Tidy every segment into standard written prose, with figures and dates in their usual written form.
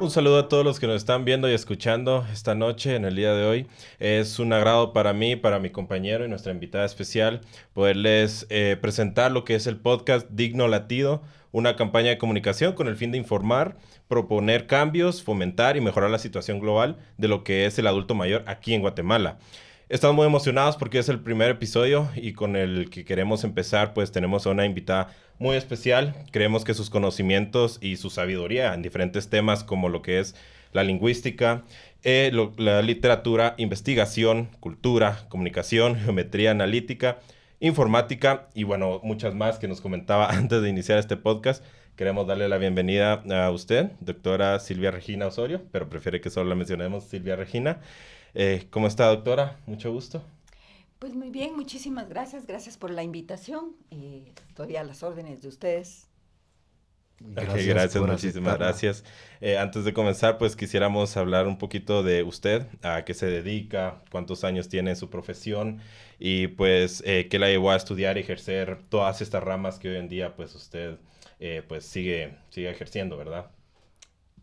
Un saludo a todos los que nos están viendo y escuchando esta noche, en el día de hoy. Es un agrado para mí, para mi compañero y nuestra invitada especial, poderles presentar lo que es el podcast Digno Latido, una campaña de comunicación con el fin de informar, proponer cambios, fomentar y mejorar la situación global de lo que es el adulto mayor aquí en Guatemala. Estamos muy emocionados porque es el primer episodio y con el que queremos empezar, pues tenemos a una invitada muy especial. Creemos que sus conocimientos y su sabiduría en diferentes temas como lo que es la lingüística, la literatura, investigación, cultura, comunicación, geometría analítica, informática y bueno, muchas más que nos comentaba antes de iniciar este podcast. Queremos darle la bienvenida a usted, doctora Silvia Regina Osorio, pero prefiere que solo la mencionemos Silvia Regina. ¿Cómo está, doctora? Mucho gusto. Pues muy bien, muchísimas gracias. Gracias por la invitación. Estoy a las órdenes de ustedes. Ok, Gracias gracias, por muchísimas aceptarla. gracias. Antes de comenzar, pues quisiéramos hablar un poquito de usted, a qué se dedica, cuántos años tiene en su profesión y pues qué la llevó a estudiar y ejercer todas estas ramas que hoy en día pues usted pues sigue ejerciendo, ¿verdad?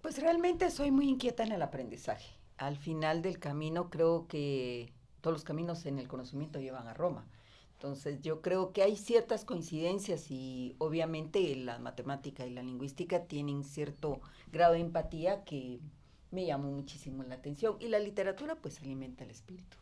Pues realmente soy muy inquieta en el aprendizaje. Al final del camino creo que todos los caminos en el conocimiento llevan a Roma. Entonces yo creo que hay ciertas coincidencias y obviamente la matemática y la lingüística tienen cierto grado de empatía que me llamó muchísimo la atención y la literatura pues alimenta el espíritu.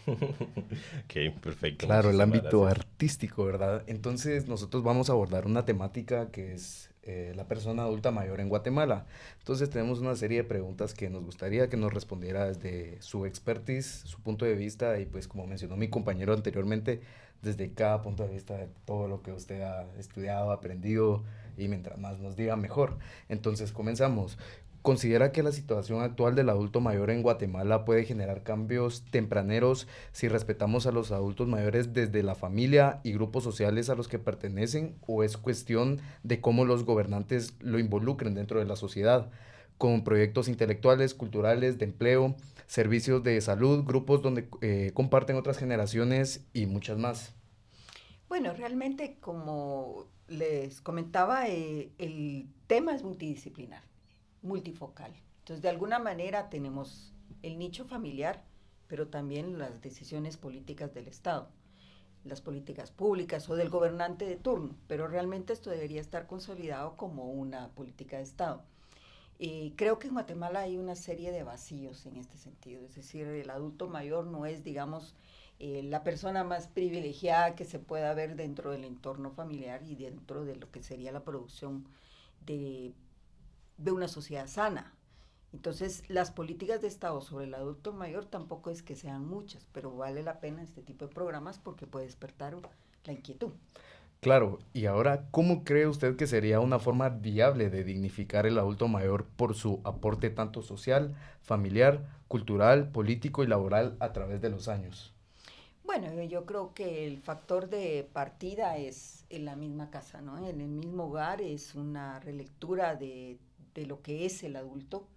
Ok, perfecto, Claro, el muchísimas ámbito gracias. artístico, ¿verdad? Entonces nosotros vamos a abordar una temática que es la persona adulta mayor en Guatemala. Entonces tenemos una serie de preguntas que nos gustaría que nos respondiera desde su expertise, su punto de vista y pues como mencionó mi compañero anteriormente, desde cada punto de vista de todo lo que usted ha estudiado, aprendido y mientras más nos diga mejor. Entonces comenzamos. ¿Considera que la situación actual del adulto mayor en Guatemala puede generar cambios tempraneros si respetamos a los adultos mayores desde la familia y grupos sociales a los que pertenecen, o es cuestión de cómo los gobernantes lo involucren dentro de la sociedad, con proyectos intelectuales, culturales, de empleo, servicios de salud, grupos donde comparten otras generaciones y muchas más? Bueno, realmente como les comentaba, el tema es multidisciplinar, multifocal. Entonces, de alguna manera tenemos el nicho familiar, pero también las decisiones políticas del Estado, las políticas públicas o del gobernante de turno, pero realmente esto debería estar consolidado como una política de Estado. Creo que en Guatemala hay una serie de vacíos en este sentido, es decir, el adulto mayor no es, digamos, la persona más privilegiada que se pueda ver dentro del entorno familiar y dentro de lo que sería la producción de, de una sociedad sana. Entonces, las políticas de Estado sobre el adulto mayor tampoco es que sean muchas, pero vale la pena este tipo de programas porque puede despertar la inquietud. Claro, y ahora, ¿cómo cree usted que sería una forma viable de dignificar el adulto mayor por su aporte tanto social, familiar, cultural, político y laboral a través de los años? Bueno, yo creo que el factor de partida es en la misma casa, ¿no? En el mismo hogar es una relectura de lo que es el adulto,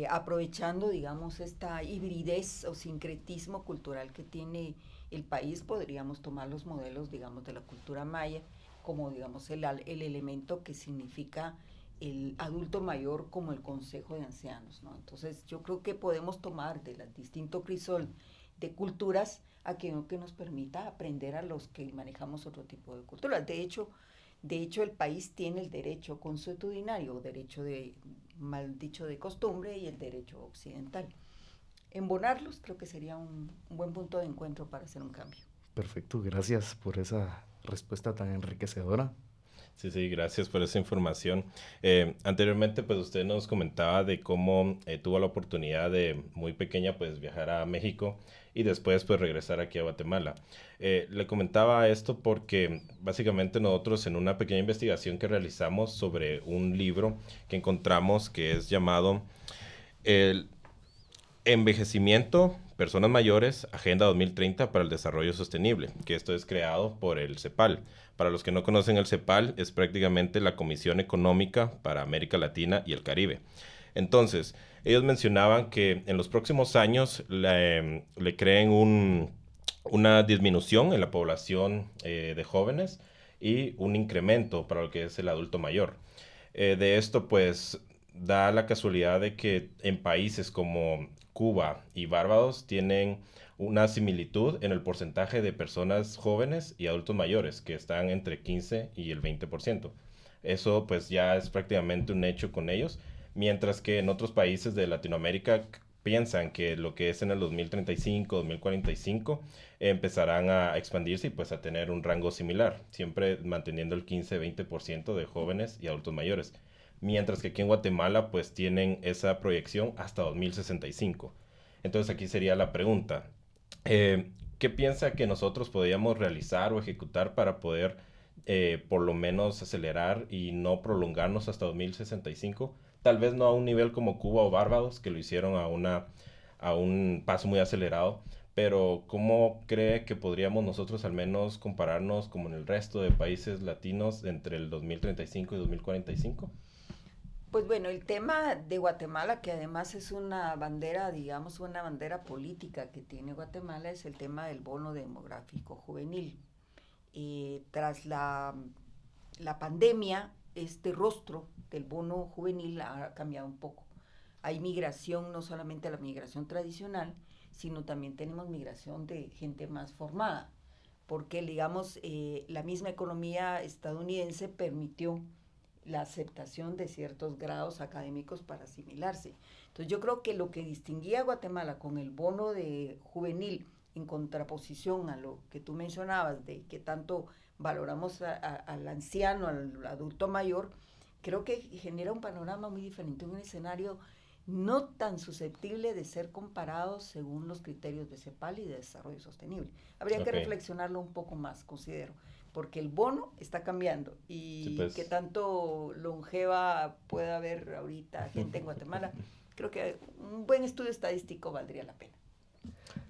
aprovechando, digamos, esta hibridez o sincretismo cultural que tiene el país, podríamos tomar los modelos, digamos, de la cultura maya como, digamos, el elemento que significa el adulto mayor como el consejo de ancianos, ¿no? Entonces, yo creo que podemos tomar de las distinto crisol de culturas aquello que nos permita aprender a los que manejamos otro tipo de culturas. De hecho, el país tiene el derecho consuetudinario, derecho de, mal dicho, de costumbre y el derecho occidental. Embonarlos creo que sería un buen punto de encuentro para hacer un cambio. Perfecto, gracias por esa respuesta tan enriquecedora. Sí, sí, gracias por esa información. Anteriormente, pues usted nos comentaba de cómo tuvo la oportunidad de muy pequeña, pues viajar a México y después, pues regresar aquí a Guatemala. Le comentaba esto porque básicamente nosotros en una pequeña investigación que realizamos sobre un libro que encontramos que es llamado El Envejecimiento, Personas Mayores, Agenda 2030 para el Desarrollo Sostenible, que esto es creado por el CEPAL. Para los que no conocen el CEPAL, es prácticamente la Comisión Económica para América Latina y el Caribe. Entonces, ellos mencionaban que en los próximos años le creen una disminución en la población de jóvenes y un incremento para lo que es el adulto mayor. De esto, pues, da la casualidad de que en países como Cuba y Barbados tienen una similitud en el porcentaje de personas jóvenes y adultos mayores, que están entre 15 y el 20%. Eso pues ya es prácticamente un hecho con ellos, mientras que en otros países de Latinoamérica piensan que lo que es en el 2035, 2045, empezarán a expandirse y pues a tener un rango similar, siempre manteniendo el 15-20% de jóvenes y adultos mayores. Mientras que aquí en Guatemala pues tienen esa proyección hasta 2065. Entonces aquí sería la pregunta, ¿qué piensa que nosotros podríamos realizar o ejecutar para poder por lo menos acelerar y no prolongarnos hasta 2065? Tal vez no a un nivel como Cuba o Barbados, que lo hicieron a un paso muy acelerado, pero ¿cómo cree que podríamos nosotros al menos compararnos como en el resto de países latinos entre el 2035 y 2045? Pues bueno, el tema de Guatemala, que además es una bandera, digamos, una bandera política que tiene Guatemala, es el tema del bono demográfico juvenil. Tras la pandemia, este rostro del bono juvenil ha cambiado un poco. Hay migración, no solamente la migración tradicional, sino también tenemos migración de gente más formada, porque digamos, la misma economía estadounidense permitió la aceptación de ciertos grados académicos para asimilarse. Entonces yo creo que lo que distinguía a Guatemala con el bono de juvenil en contraposición a lo que tú mencionabas de que tanto valoramos al anciano, al adulto mayor, creo que genera un panorama muy diferente, un escenario no tan susceptible de ser comparados según los criterios de CEPAL y de desarrollo sostenible. Habría que Ok, reflexionarlo un poco más, considero, porque el bono está cambiando sí, y que pues. tanto longeva pueda haber ahorita gente en Guatemala, creo que un buen estudio estadístico valdría la pena.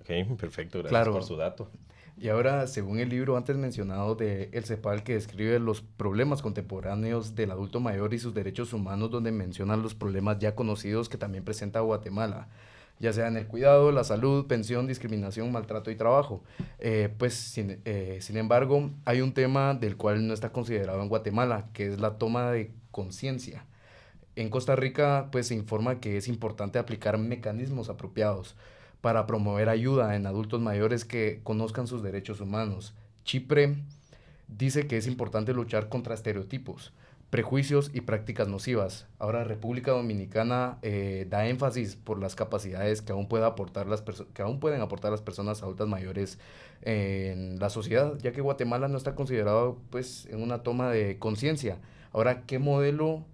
Ok, perfecto, gracias por Claro. su dato. Y ahora, según el libro antes mencionado de El CEPAL, que describe los problemas contemporáneos del adulto mayor y sus derechos humanos, donde mencionan los problemas ya conocidos que también presenta Guatemala, ya sea en el cuidado, la salud, pensión, discriminación, maltrato y trabajo. Sin embargo, hay un tema del cual no está considerado en Guatemala, que es la toma de conciencia. En Costa Rica, pues se informa que es importante aplicar mecanismos apropiados para promover ayuda en adultos mayores que conozcan sus derechos humanos. Chipre dice que es importante luchar contra estereotipos, prejuicios y prácticas nocivas. Ahora República Dominicana da énfasis por las capacidades que aún, que aún pueden aportar las personas adultas mayores en la sociedad, ya que Guatemala no está considerado pues en una toma de conciencia. Ahora, ¿qué modelo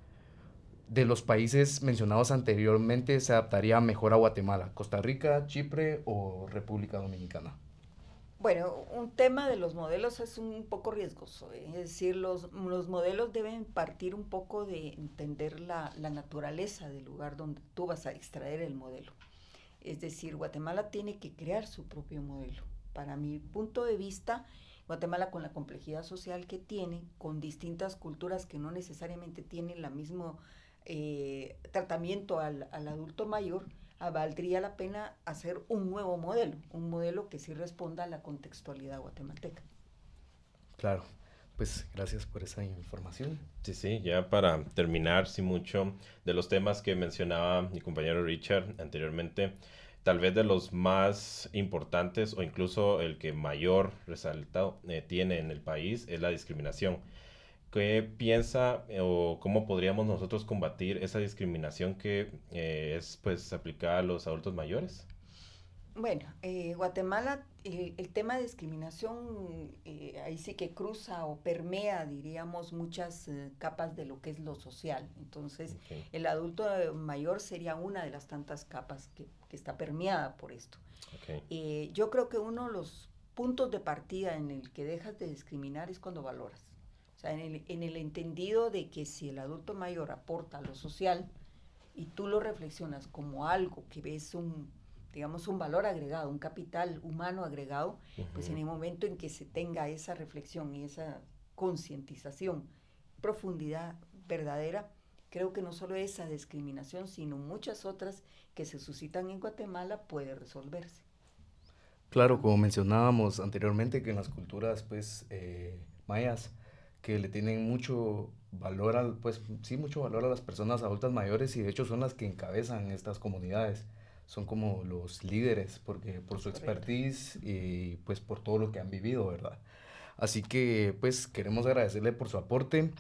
de los países mencionados anteriormente se adaptaría mejor a Guatemala? ¿Costa Rica, Chipre o República Dominicana? Bueno, un tema de los modelos es un poco riesgoso, ¿eh? Es decir, los modelos deben partir un poco de entender la naturaleza del lugar donde tú vas a extraer el modelo. Es decir, Guatemala tiene que crear su propio modelo. Para mi punto de vista, Guatemala con la complejidad social que tiene, con distintas culturas que no necesariamente tienen el mismo tratamiento al adulto mayor, valdría la pena hacer un modelo que sí responda a la contextualidad guatemalteca. Claro, pues gracias por esa información. Sí, sí, ya para terminar, sí, mucho de los temas que mencionaba mi compañero Richard anteriormente, tal vez de los más importantes o incluso el que mayor resaltado tiene en el país es la discriminación. ¿Qué piensa o cómo podríamos nosotros combatir esa discriminación que es pues aplicada a los adultos mayores? Bueno, Guatemala, el tema de discriminación, ahí sí que cruza o permea, diríamos, muchas capas de lo que es lo social. Entonces, Ok, el adulto mayor sería una de las tantas capas que está permeada por esto. ok. Yo creo que uno de los puntos de partida en el que dejas de discriminar es cuando valoras. O sea, en el entendido de que si el adulto mayor aporta a lo social y tú lo reflexionas como algo que ves digamos, un valor agregado, un capital humano agregado, pues en Ujú. el momento en que se tenga esa reflexión y esa concientización, profundidad verdadera, creo que no solo esa discriminación, sino muchas otras que se suscitan en Guatemala puede resolverse. Claro, como mencionábamos anteriormente, que en las culturas mayas, que le tienen mucho valor, pues sí, mucho valor a las personas adultas mayores y de hecho son las que encabezan estas comunidades. Son como los líderes porque por su Correcto. expertise y pues por todo lo que han vivido, ¿verdad? Así que pues queremos agradecerle por su aporte.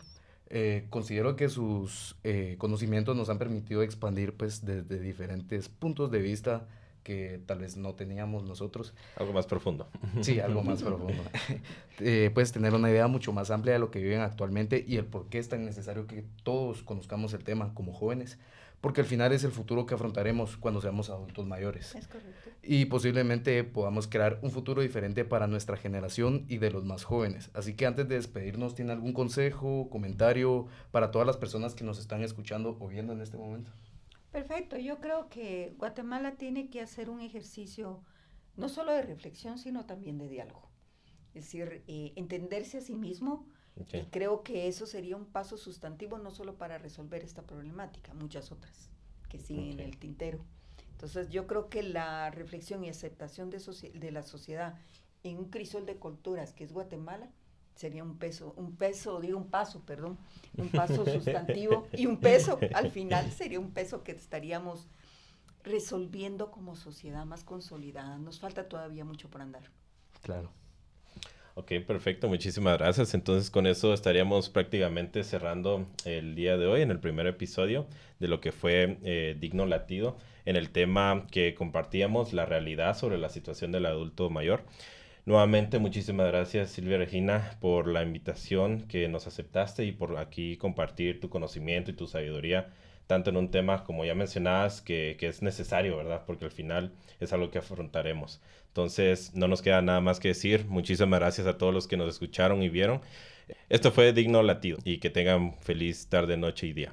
Considero que sus conocimientos nos han permitido expandir pues desde diferentes puntos de vista que tal vez no teníamos nosotros. Algo más profundo. Sí, algo más profundo. Puedes tener una idea mucho más amplia de lo que viven actualmente y el por qué es tan necesario que todos conozcamos el tema como jóvenes, porque al final es el futuro que afrontaremos cuando seamos adultos mayores. Es correcto. Y posiblemente podamos crear un futuro diferente para nuestra generación y de los más jóvenes. Así que antes de despedirnos, ¿tiene algún consejo, comentario para todas las personas que nos están escuchando o viendo en este momento? Perfecto, yo creo que Guatemala tiene que hacer un ejercicio no solo de reflexión, sino también de diálogo. Es decir, entenderse a sí mismo, y Ok. creo que eso sería un paso sustantivo no solo para resolver esta problemática, muchas otras que siguen en Ok. el tintero. Entonces yo creo que la reflexión y aceptación de la sociedad en un crisol de culturas que es Guatemala sería un paso sustantivo y un peso, al final sería un peso que estaríamos resolviendo como sociedad más consolidada. Nos falta todavía mucho por andar. Claro. Ok, perfecto, muchísimas gracias. Entonces con eso estaríamos prácticamente cerrando el día de hoy en el primer episodio de lo que fue Digno Latido, en el tema que compartíamos, la realidad sobre la situación del adulto mayor. Nuevamente, muchísimas gracias Silvia Regina por la invitación que nos aceptaste y por aquí compartir tu conocimiento y tu sabiduría, tanto en un tema como ya mencionabas, que es necesario, ¿verdad? Porque al final es algo que afrontaremos. Entonces, no nos queda nada más que decir. Muchísimas gracias a todos los que nos escucharon y vieron. Esto fue Digno Latido y que tengan feliz tarde, noche y día.